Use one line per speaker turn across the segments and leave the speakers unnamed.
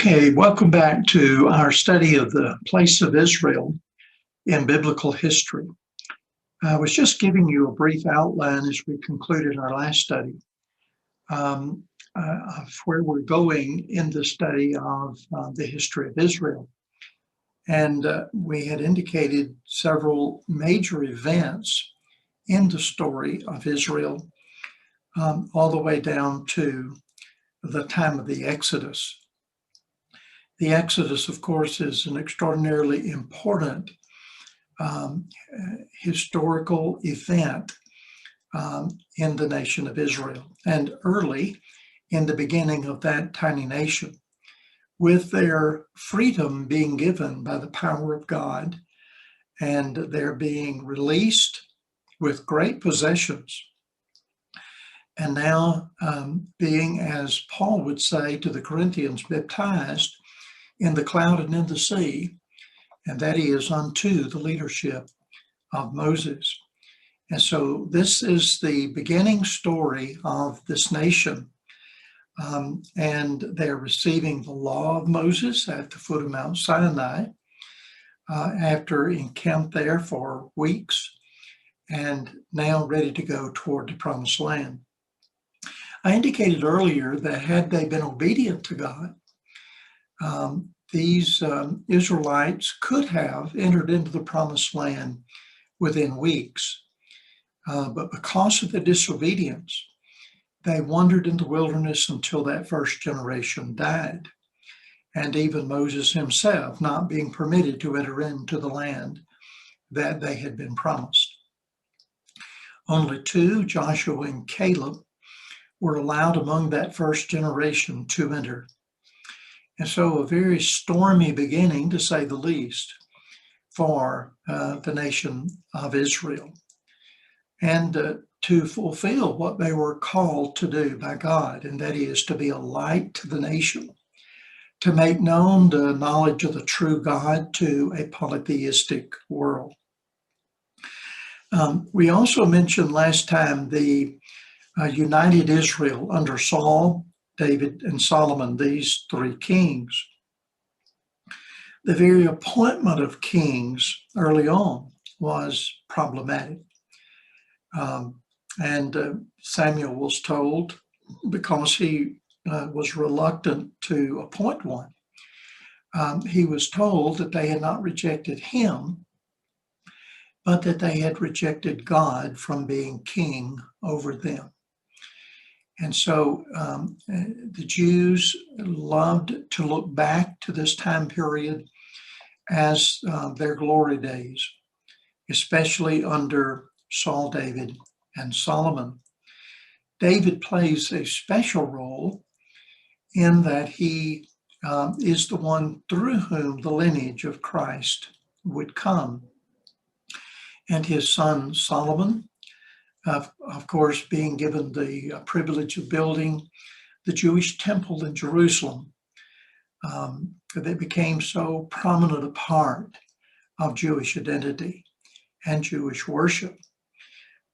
Okay, welcome back to our study of the place of Israel in biblical history. I was just giving you a brief outline as we concluded our last study of where we're going in the study of the history of Israel. And we had indicated several major events in the story of Israel, all the way down to the time of the Exodus. The Exodus, of course, is an extraordinarily important historical event in the nation of Israel, and early in the beginning of that tiny nation, with their freedom being given by the power of God, and their being released with great possessions, and now being, as Paul would say to the Corinthians, baptized in the cloud and in the sea, and that is unto the leadership of Moses. And so this is the beginning story of this nation. And they're receiving the law of Moses at the foot of Mount Sinai after encamped there for weeks, and now ready to go toward the promised land. I indicated earlier that had they been obedient to God, these Israelites could have entered into the promised land within weeks. But because of the disobedience, they wandered in the wilderness until that first generation died. And even Moses himself not being permitted to enter into the land that they had been promised. Only two, Joshua and Caleb, were allowed among that first generation to enter. And so a very stormy beginning, to say the least, for the nation of Israel. And to fulfill what they were called to do by God, and that is to be a light to the nation, to make known the knowledge of the true God to a polytheistic world. We also mentioned last time the united Israel under Saul, David, and Solomon, these three kings. The very appointment of kings early on was problematic. And Samuel was told, because he was reluctant to appoint one, he was told that they had not rejected him, but that they had rejected God from being king over them. And so the Jews loved to look back to this time period as their glory days, especially under Saul, David, and Solomon. David plays a special role in that he is the one through whom the lineage of Christ would come. And his son Solomon, of course, being given the privilege of building the Jewish temple in Jerusalem, that became so prominent a part of Jewish identity and Jewish worship.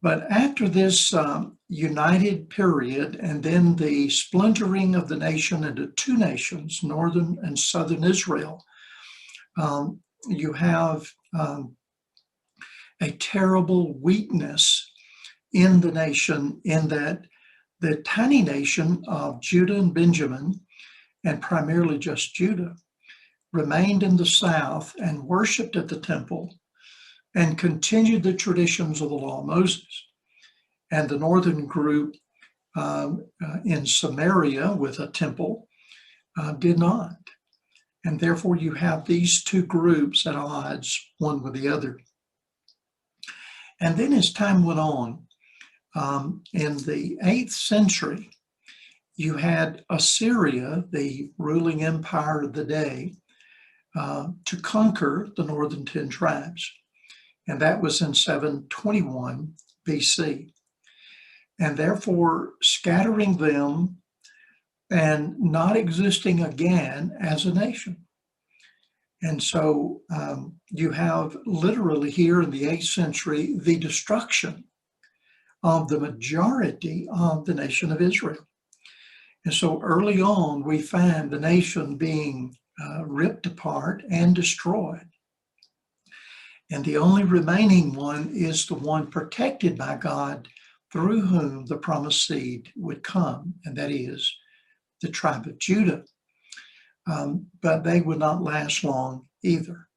But after this united period, and then the splintering of the nation into two nations, northern and southern Israel, you have a terrible weakness in the nation, in that the tiny nation of Judah and Benjamin, and primarily just Judah, remained in the south and worshiped at the temple and continued the traditions of the law of Moses. And the northern group in Samaria with a temple did not. And therefore you have these two groups at odds, one with the other. And then as time went on, in the 8th century, you had Assyria, the ruling empire of the day, to conquer the northern 10 tribes. And that was in 721 BC. And therefore scattering them and not existing again as a nation. And so you have literally here in the 8th century, the destruction of the majority of the nation of Israel. And so early on, we find the nation being ripped apart and destroyed. And the only remaining one is the one protected by God, through whom the promised seed would come, and that is the tribe of Judah. But they would not last long either.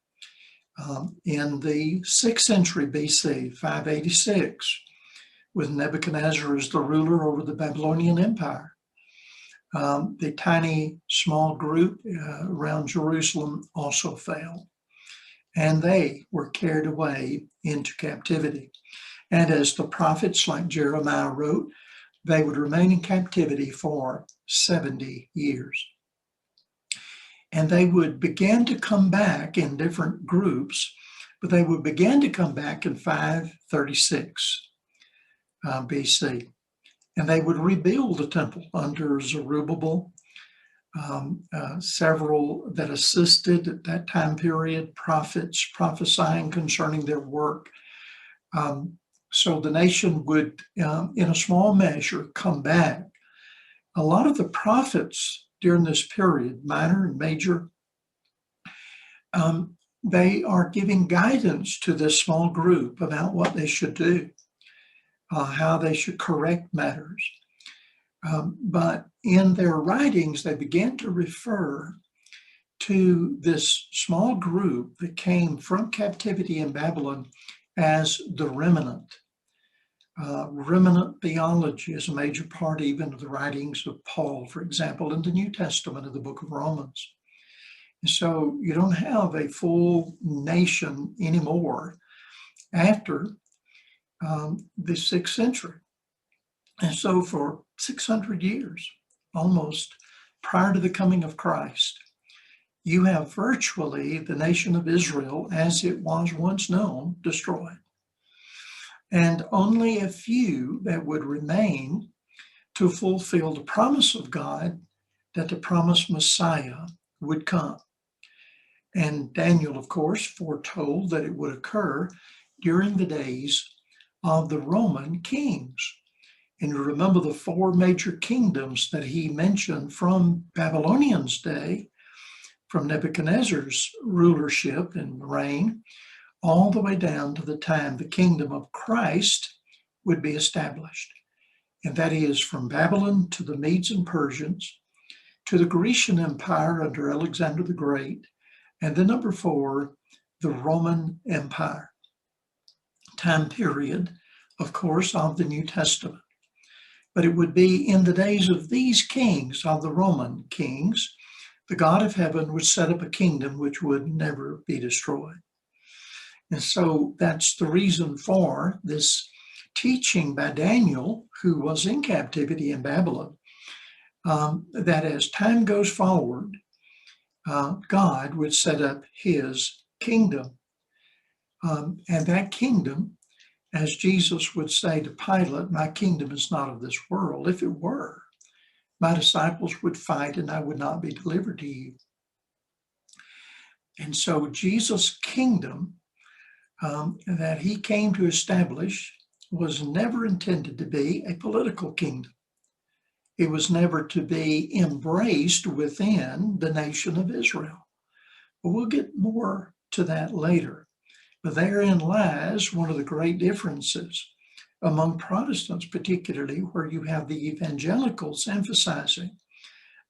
In the 6th century BC, 586, with Nebuchadnezzar as the ruler over the Babylonian Empire, the tiny small group around Jerusalem also fell, and they were carried away into captivity. And as the prophets like Jeremiah wrote, they would remain in captivity for 70 years. And they would begin to come back in different groups, but they would begin to come back in 536 BC. And they would rebuild the temple under Zerubbabel. Several that assisted at that time period, prophets prophesying concerning their work. So the nation would, in a small measure, come back. A lot of the prophets during this period, minor and major, they are giving guidance to this small group about what they should do, how they should correct matters. But in their writings, they began to refer to this small group that came from captivity in Babylon as the remnant. Remnant theology is a major part even of the writings of Paul, for example, in the New Testament of the book of Romans. And so you don't have a full nation anymore after the 6th century. And so for 600 years, almost prior to the coming of Christ, you have virtually the nation of Israel as it was once known, destroyed. And only a few that would remain to fulfill the promise of God that the promised Messiah would come. And Daniel, of course, foretold that it would occur during the days of the Roman kings. And you remember the 4 major kingdoms that he mentioned from Babylonian's day, from Nebuchadnezzar's rulership and reign, all the way down to the time the kingdom of Christ would be established. And that is from Babylon to the Medes and Persians, to the Grecian Empire under Alexander the Great, and then number 4, the Roman Empire. Time period, of course, of the New Testament. But it would be in the days of these kings, of the Roman kings, the God of heaven would set up a kingdom which would never be destroyed. And so that's the reason for this teaching by Daniel, who was in captivity in Babylon, that as time goes forward, God would set up his kingdom. And that kingdom, as Jesus would say to Pilate, my kingdom is not of this world. If it were, my disciples would fight and I would not be delivered to you. And so Jesus' kingdom that he came to establish was never intended to be a political kingdom. It was never to be embraced within the nation of Israel. But we'll get more to that later. But therein lies one of the great differences among Protestants, particularly where you have the evangelicals emphasizing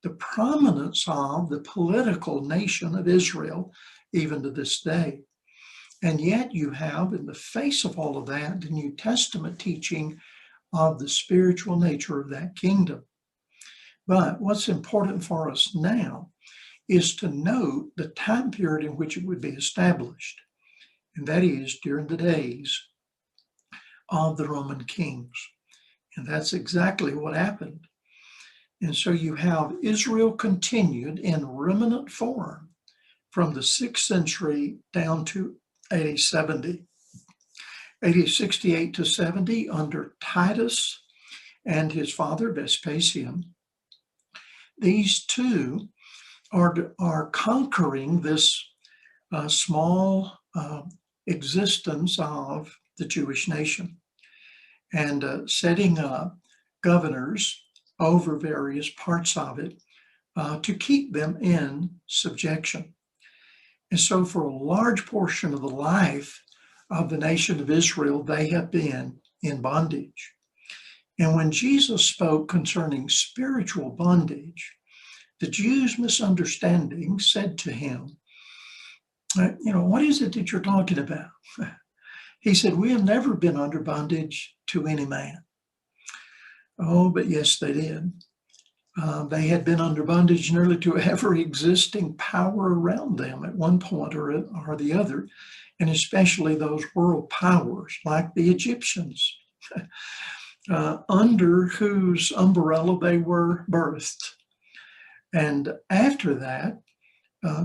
the prominence of the political nation of Israel, even to this day. And yet you have, in the face of all of that, the New Testament teaching of the spiritual nature of that kingdom. But what's important for us now is to note the time period in which it would be established, and that is during the days of the Roman kings. And that's exactly what happened. And so you have Israel continued in remnant form from the 6th century down to AD 70. AD 68 to 70 under Titus and his father Vespasian. These two are conquering this small existence of the Jewish nation and setting up governors over various parts of it to keep them in subjection. And so for a large portion of the life of the nation of Israel, they have been in bondage. And when Jesus spoke concerning spiritual bondage, the Jews' misunderstanding said to him, what is it that you're talking about? He said, we have never been under bondage to any man. Oh, but yes, they did. They had been under bondage nearly to every existing power around them at one point or the other, and especially those world powers like the Egyptians, under whose umbrella they were birthed. And after that,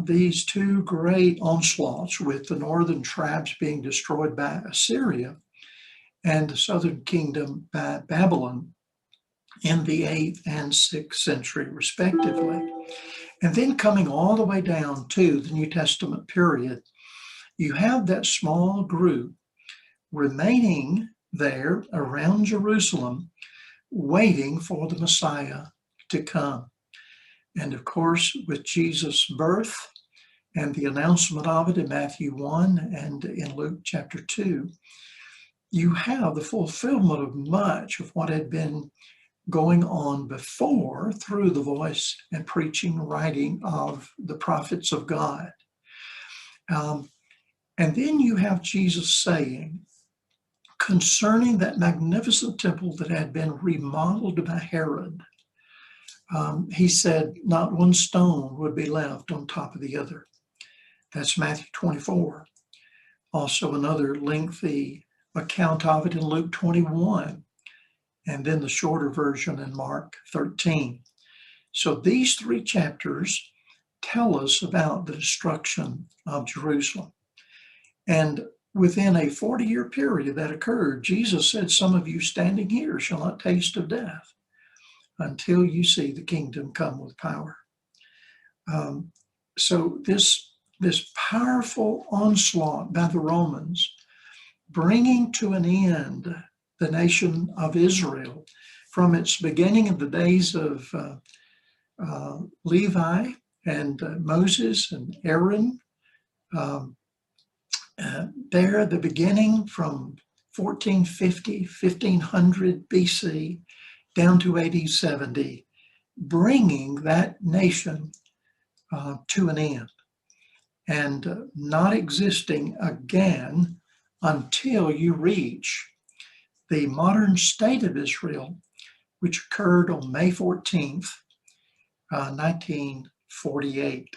these two great onslaughts, with the northern tribes being destroyed by Assyria and the southern kingdom by Babylon in the 8th and 6th century, respectively. And then coming all the way down to the New Testament period, you have that small group remaining there around Jerusalem, waiting for the Messiah to come. And of course, with Jesus' birth and the announcement of it in Matthew 1 and in Luke chapter 2, you have the fulfillment of much of what had been going on before through the voice and preaching, writing of the prophets of God. And then you have Jesus saying, concerning that magnificent temple that had been remodeled by Herod, he said, not one stone would be left on top of the other. That's Matthew 24. Also another lengthy account of it in Luke 21, and then the shorter version in Mark 13. So these three chapters tell us about the destruction of Jerusalem. And within a 40-year period that occurred, Jesus said, some of you standing here shall not taste of death until you see the kingdom come with power. So this powerful onslaught by the Romans, bringing to an end the nation of Israel from its beginning in the days of Levi and Moses and Aaron, there, the beginning from 1450, 1500 BC, down to AD 70, bringing that nation to an end and not existing again until you reach the modern state of Israel, which occurred on May 14th, 1948.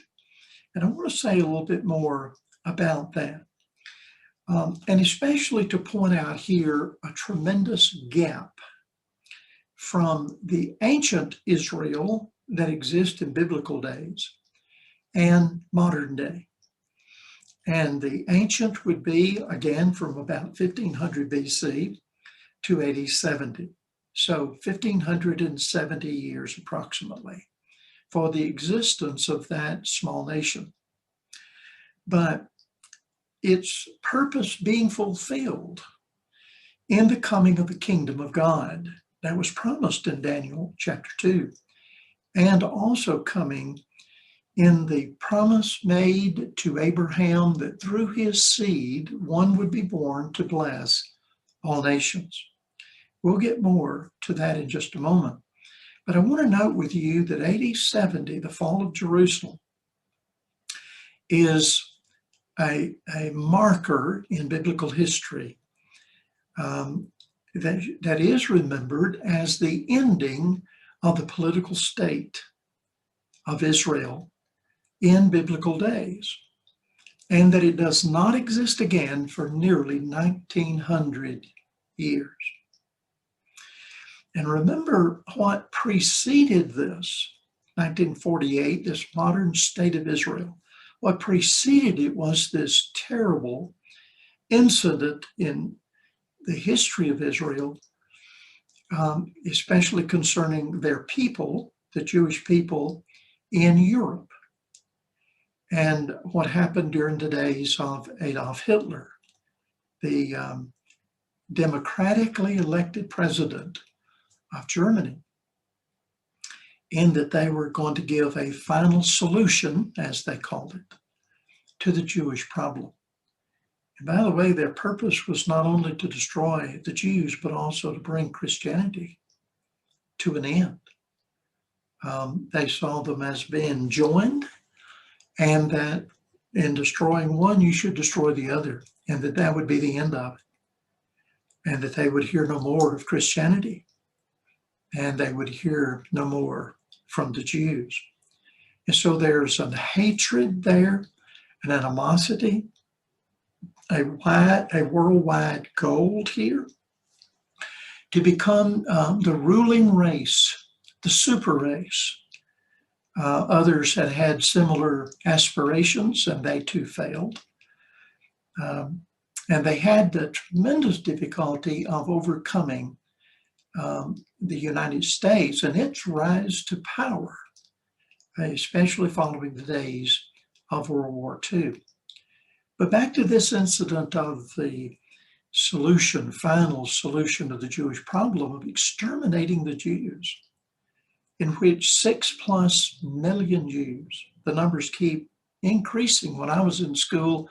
And I want to say a little bit more about that. And especially to point out here a tremendous gap from the ancient Israel that exists in biblical days and modern day. And the ancient would be, again, from about 1500 BC to AD 70. So 1570 years approximately for the existence of that small nation. But its purpose being fulfilled in the coming of the kingdom of God that was promised in Daniel chapter 2, and also coming in the promise made to Abraham that through his seed, one would be born to bless all nations. We'll get more to that in just a moment. But I want to note with you that AD 70, the fall of Jerusalem, is a marker in biblical history that is remembered as the ending of the political state of Israel in biblical days, and that it does not exist again for nearly 1900 years. And remember what preceded this, 1948, this modern state of Israel. What preceded it was this terrible incident in the history of Israel, especially concerning their people, the Jewish people in Europe, and what happened during the days of Adolf Hitler, the democratically elected president of Germany. in that they were going to give a final solution, as they called it, to the Jewish problem. And by the way, their purpose was not only to destroy the Jews, but also to bring Christianity to an end. They saw them as being joined, and that in destroying one, you should destroy the other, and that would be the end of it, and that they would hear no more of Christianity, and they would hear no more from the Jews. And so there's a hatred there, an animosity, a worldwide goal here to become the ruling race, the super race. Others had similar aspirations, and they too failed. And they had the tremendous difficulty of overcoming the United States and its rise to power, especially following the days of World War II. But back to this incident of the final solution of the Jewish problem of exterminating the Jews, in which 6+ million Jews, the numbers keep increasing. When I was in school,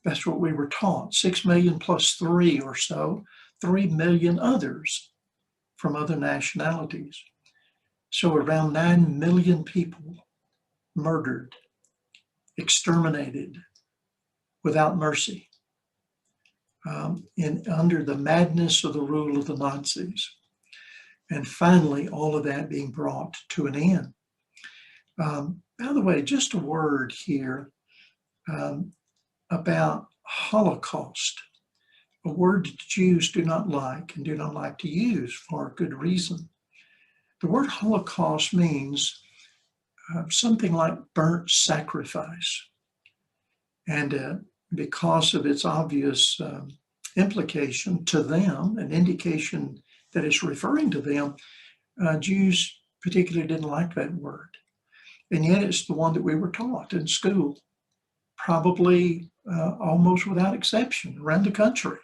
that's what we were taught, 6 million plus 3 or so, 3 million others from other nationalities. So around 9 million people murdered, exterminated without mercy, under the madness of the rule of the Nazis. And finally, all of that being brought to an end. By the way, just a word here about Holocaust, a word that Jews do not like and do not like to use for good reason. The word Holocaust means something like burnt sacrifice. And because of its obvious implication to them, an indication that is referring to them, Jews particularly didn't like that word. And yet it's the one that we were taught in school, probably almost without exception around the country.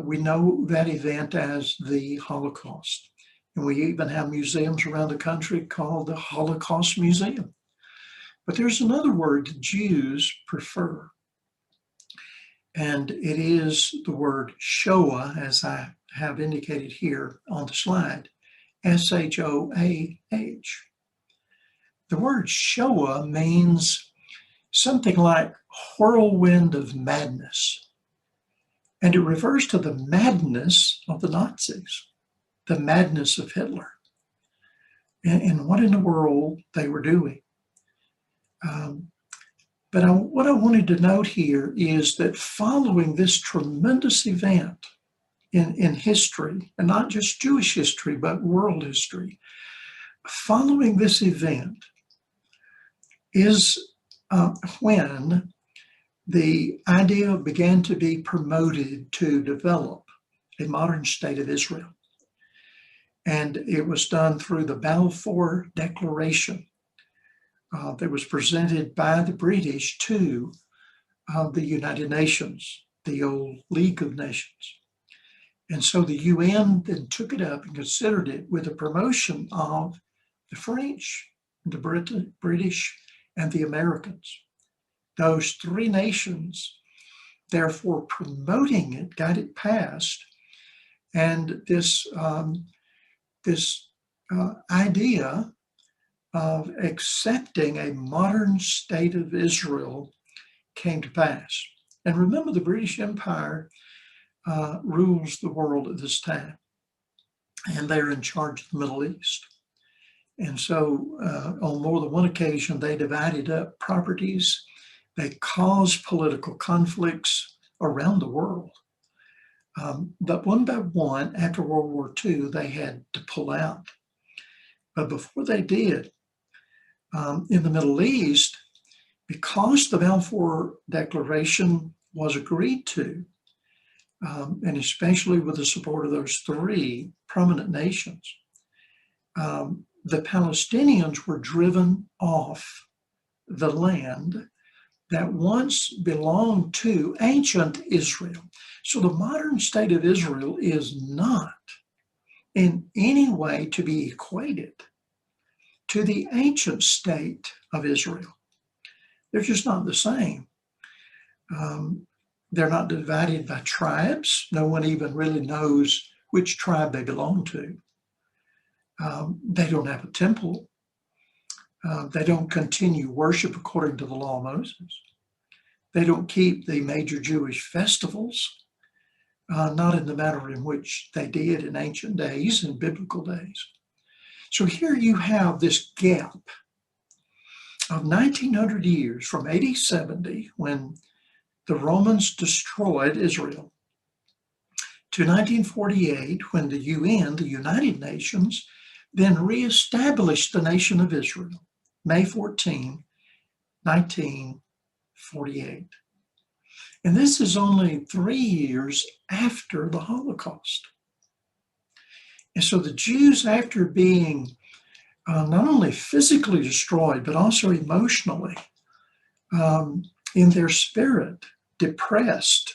We know that event as the Holocaust. And we even have museums around the country called the Holocaust Museum. But there's another word that Jews prefer. And it is the word Shoah, as I have indicated here on the slide, S-H-O-A-H. The word Shoah means something like whirlwind of madness. And it refers to the madness of the Nazis, the madness of Hitler, and what in the world they were doing. But what I wanted to note here is that following this tremendous event in history, and not just Jewish history, but world history, following this event is when the idea began to be promoted to develop a modern state of Israel. And it was done through the Balfour Declaration that was presented by the British to the United Nations, the old League of Nations. And so the UN then took it up and considered it with the promotion of the French, the British, and the Americans. Those three nations, therefore promoting it, got it passed. And this idea of accepting a modern state of Israel came to pass. And remember, the British Empire rules the world at this time, and they're in charge of the Middle East. And so on more than one occasion, they divided up properties. They caused political conflicts around the world. But one by one, after World War II, they had to pull out. But before they did, in the Middle East, because the Balfour Declaration was agreed to, and especially with the support of those three prominent nations, the Palestinians were driven off the land that once belonged to ancient Israel. So the modern state of Israel is not in any way to be equated to the ancient state of Israel. They're just not the same. They're not divided by tribes. No one even really knows which tribe they belong to. They don't have a temple. They don't continue worship according to the law of Moses. They don't keep the major Jewish festivals, not in the manner in which they did in ancient days and biblical days. So here you have this gap of 1900 years from AD 70, when the Romans destroyed Israel, to 1948, when the UN, the United Nations, then reestablished the nation of Israel, May 14, 1948. And this is only 3 years after the Holocaust. And so the Jews, after being not only physically destroyed, but also emotionally, in their spirit, depressed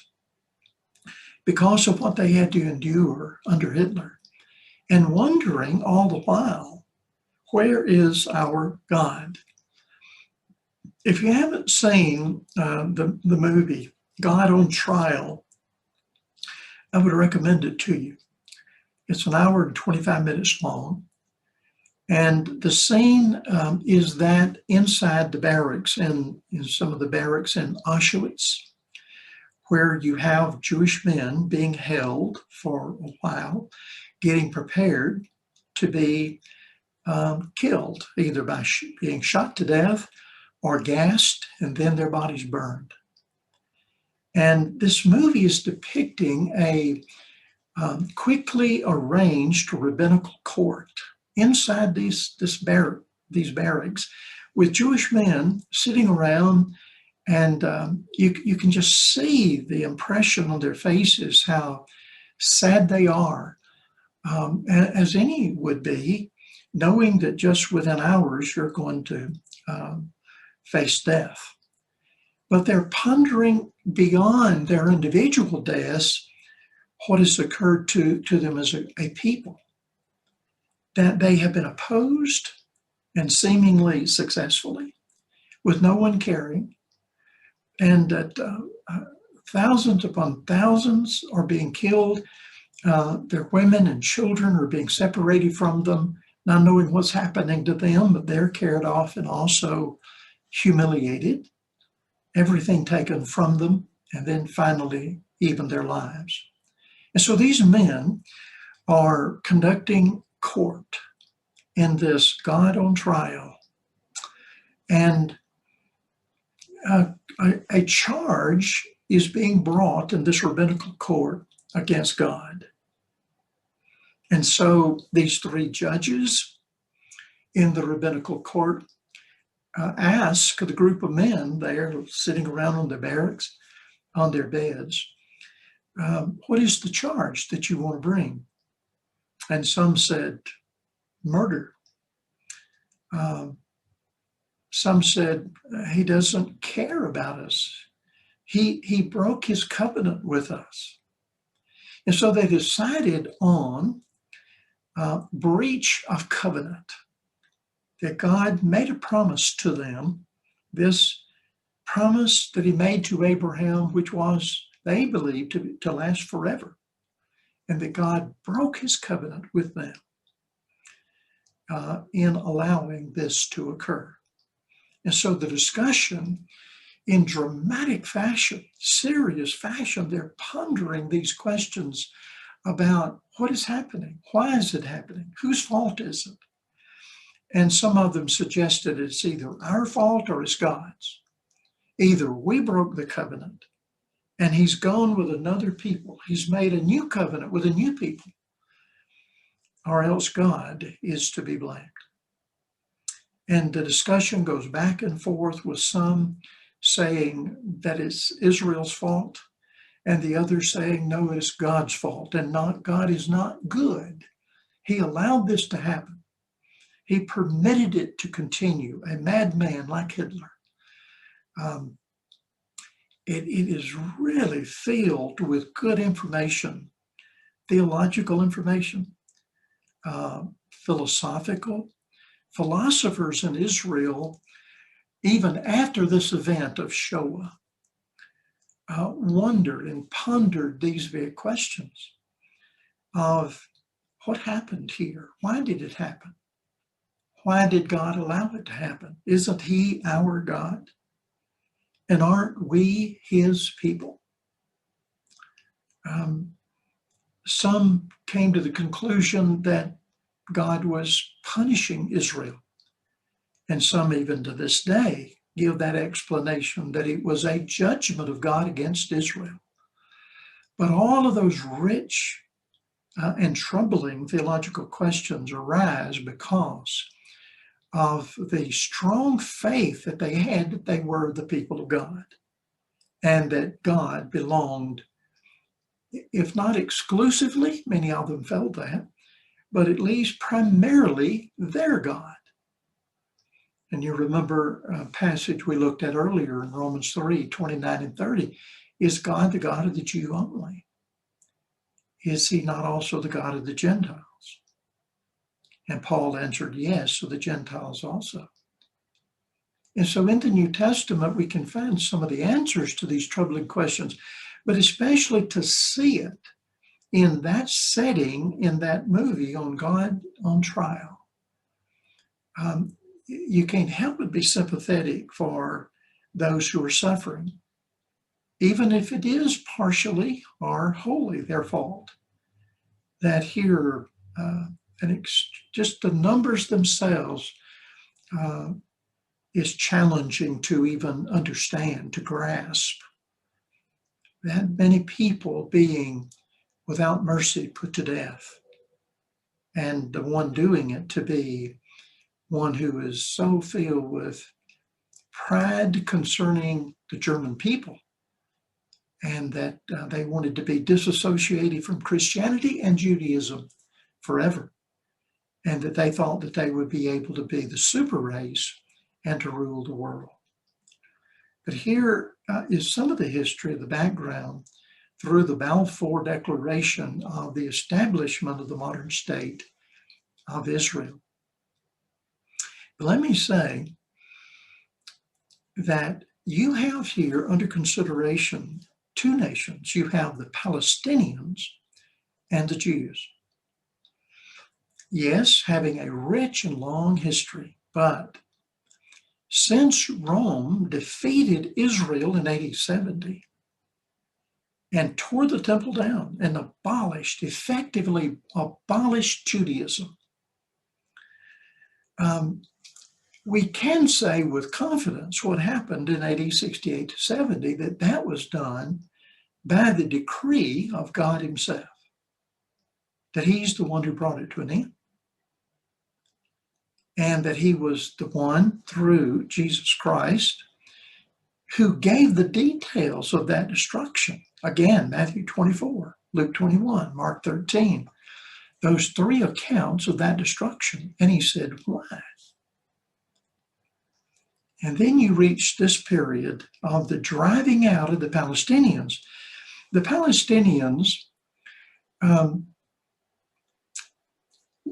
because of what they had to endure under Hitler, and wondering all the while, where is our God? If you haven't seen the movie God on Trial, I would recommend it to you. It's an hour and 25 minutes long. And the scene is that inside the barracks, in some of the barracks in Auschwitz, where you have Jewish men being held for a while, getting prepared to be killed, either by being shot to death or gassed, and then their bodies burned. And this movie is depicting a quickly arranged rabbinical court inside these barracks, with Jewish men sitting around, and you can just see the impression on their faces, how sad they are, as any would be, knowing that just within hours you're going to face death. But they're pondering beyond their individual deaths what has occurred to them as a people, that they have been opposed, and seemingly successfully, with no one caring, and that thousands upon thousands are being killed. Their women and children are being separated from them, not knowing what's happening to them, but they're carried off and also humiliated, everything taken from them, and then finally even their lives. And so these men are conducting court in this God on trial, and a charge is being brought in this rabbinical court against God. And so these three judges in the rabbinical court ask the group of men there sitting around on their barracks, on their beds, what is the charge that you want to bring? And some said, murder. Some said, he doesn't care about us. He broke his covenant with us. And so they decided on breach of covenant, that God made a promise to them, this promise that he made to Abraham, which was, they believed, to last forever, and that God broke his covenant with them in allowing this to occur. And so the discussion, in dramatic fashion, serious fashion, they're pondering these questions about what is happening, why is it happening, whose fault is it? And some of them suggested it's either our fault or it's God's. Either we broke the covenant and he's gone with another people, he's made a new covenant with a new people, or else God is to be blamed. And the discussion goes back and forth, with some saying that it's Israel's fault, and the others saying, no, it's God's fault, and God is not good. He allowed this to happen. He permitted it to continue, a madman like Hitler. It is really filled with good information, theological information, philosophical, philosophers in Israel, even after this event of Shoah, wondered and pondered these very questions of what happened here? Why did it happen? Why did God allow it to happen? Isn't He our God? And aren't we His people? Some came to the conclusion that God was punishing Israel. And some, even to this day, give that explanation that it was a judgment of God against Israel. But all of those rich and troubling theological questions arise because of the strong faith that they had that they were the people of God and that God belonged, if not exclusively, many of them felt that, but at least primarily their God. And you remember a passage we looked at earlier in Romans 3, 29 and 30. Is God the God of the Jew only? Is He not also the God of the Gentiles? And Paul answered, yes, of the Gentiles also. And so in the New Testament, we can find some of the answers to these troubling questions, but especially to see it in that setting, in that movie on God on trial. You can't help but be sympathetic for those who are suffering, even if it is partially or wholly their fault. That here, just the numbers themselves is challenging to even understand, to grasp. That many people being without mercy put to death, and the one doing it to be one who is so filled with pride concerning the German people, and that they wanted to be disassociated from Christianity and Judaism forever, and that they thought that they would be able to be the super race and to rule the world. But here is some of the history of the background through the Balfour Declaration of the establishment of the modern state of Israel. But let me say that you have here under consideration two nations. You have the Palestinians and the Jews. Yes, having a rich and long history, but since Rome defeated Israel in AD 70 and tore the temple down and effectively abolished Judaism, we can say with confidence what happened in AD 68 to 70, that was done by the decree of God Himself, that He's the one who brought it to an end, and that He was the one through Jesus Christ who gave the details of that destruction. Again, Matthew 24, Luke 21, Mark 13, those three accounts of that destruction. And He said, why? And then you reach this period of the driving out of the Palestinians. The Palestinians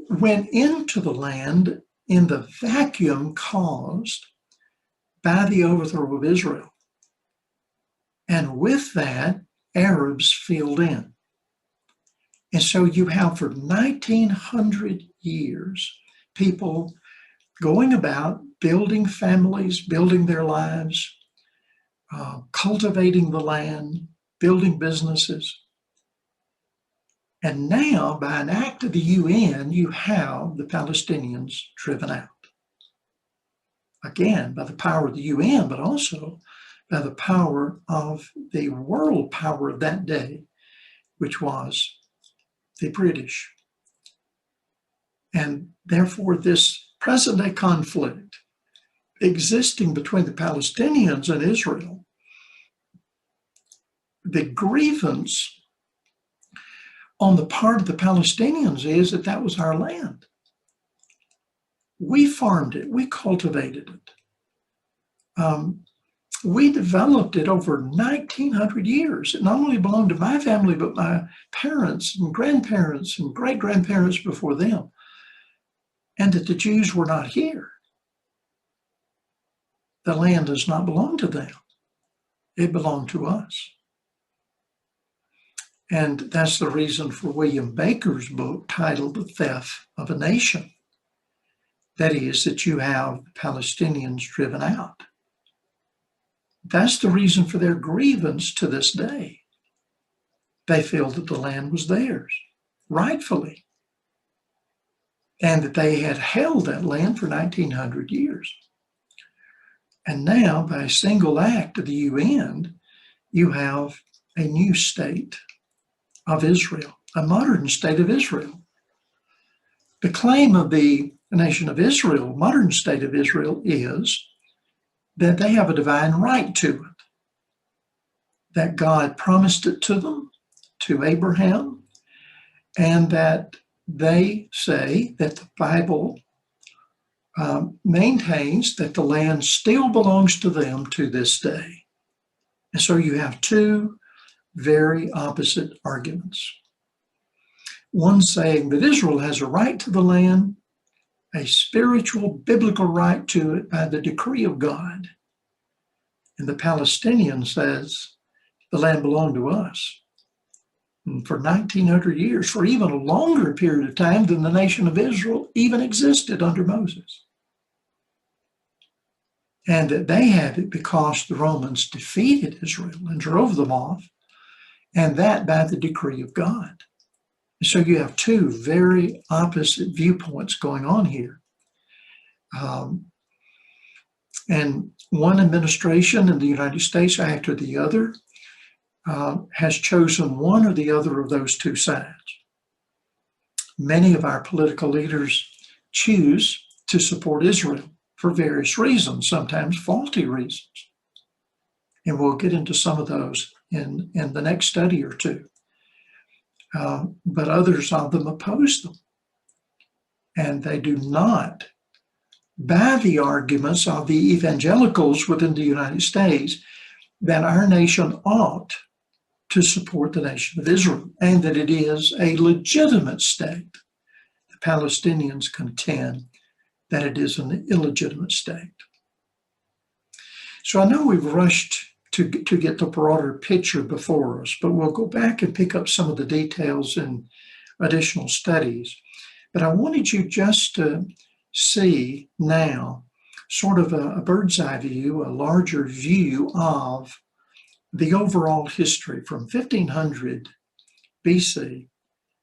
went into the land in the vacuum caused by the overthrow of Israel. And with that, Arabs filled in. And so you have for 1900 years, people going about building families, building their lives, cultivating the land, building businesses. And now, by an act of the UN, you have the Palestinians driven out. Again, by the power of the UN, but also by the power of the world power of that day, which was the British. And therefore, this present-day conflict existing between the Palestinians and Israel, the grievance on the part of the Palestinians is that was our land. We farmed it, we cultivated it. We developed it over 1900 years. It not only belonged to my family, but my parents and grandparents and great-grandparents before them. and that the Jews were not here. The land does not belong to them. It belonged to us. And that's the reason for William Baker's book titled The Theft of a Nation. That is, that you have Palestinians driven out. That's the reason for their grievance to this day. They feel that the land was theirs, rightfully, and that they had held that land for 1900 years. And now, by a single act of the UN, you have a new state of Israel, a modern state of Israel. The claim of the nation of Israel, modern state of Israel, is that they have a divine right to it, that God promised it to them, to Abraham, and that they say that the Bible maintains that the land still belongs to them to this day. And so you have two very opposite arguments. One saying that Israel has a right to the land, a spiritual, biblical right to it by the decree of God. And the Palestinian says the land belonged to us. And for 1900 years, for even a longer period of time than the nation of Israel even existed under Moses. And that they had it because the Romans defeated Israel and drove them off, and that by the decree of God. And so you have two very opposite viewpoints going on here. And one administration in the United States after the other has chosen one or the other of those two sides. Many of our political leaders choose to support Israel for various reasons, sometimes faulty reasons. And we'll get into some of those in the next study or two. But others of them oppose them. And they do not buy the arguments of the evangelicals within the United States that our nation ought to support the nation of Israel and that it is a legitimate state. The Palestinians contend that it is an illegitimate state. So I know we've rushed to get the broader picture before us, but we'll go back and pick up some of the details in additional studies. But I wanted you just to see now sort of a bird's eye view, a larger view of the overall history from 1500 BC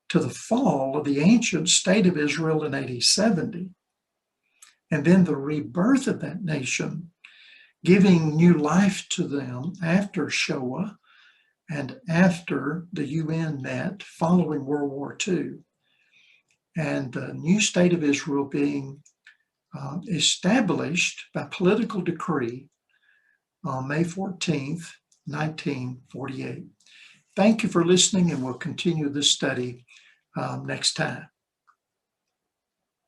to the fall of the ancient state of Israel in AD 70, and then the rebirth of that nation, giving new life to them after Shoah and after the UN met following World War II, and the new state of Israel being established by political decree on May 14th, 1948. Thank you for listening, and we'll continue this study next time.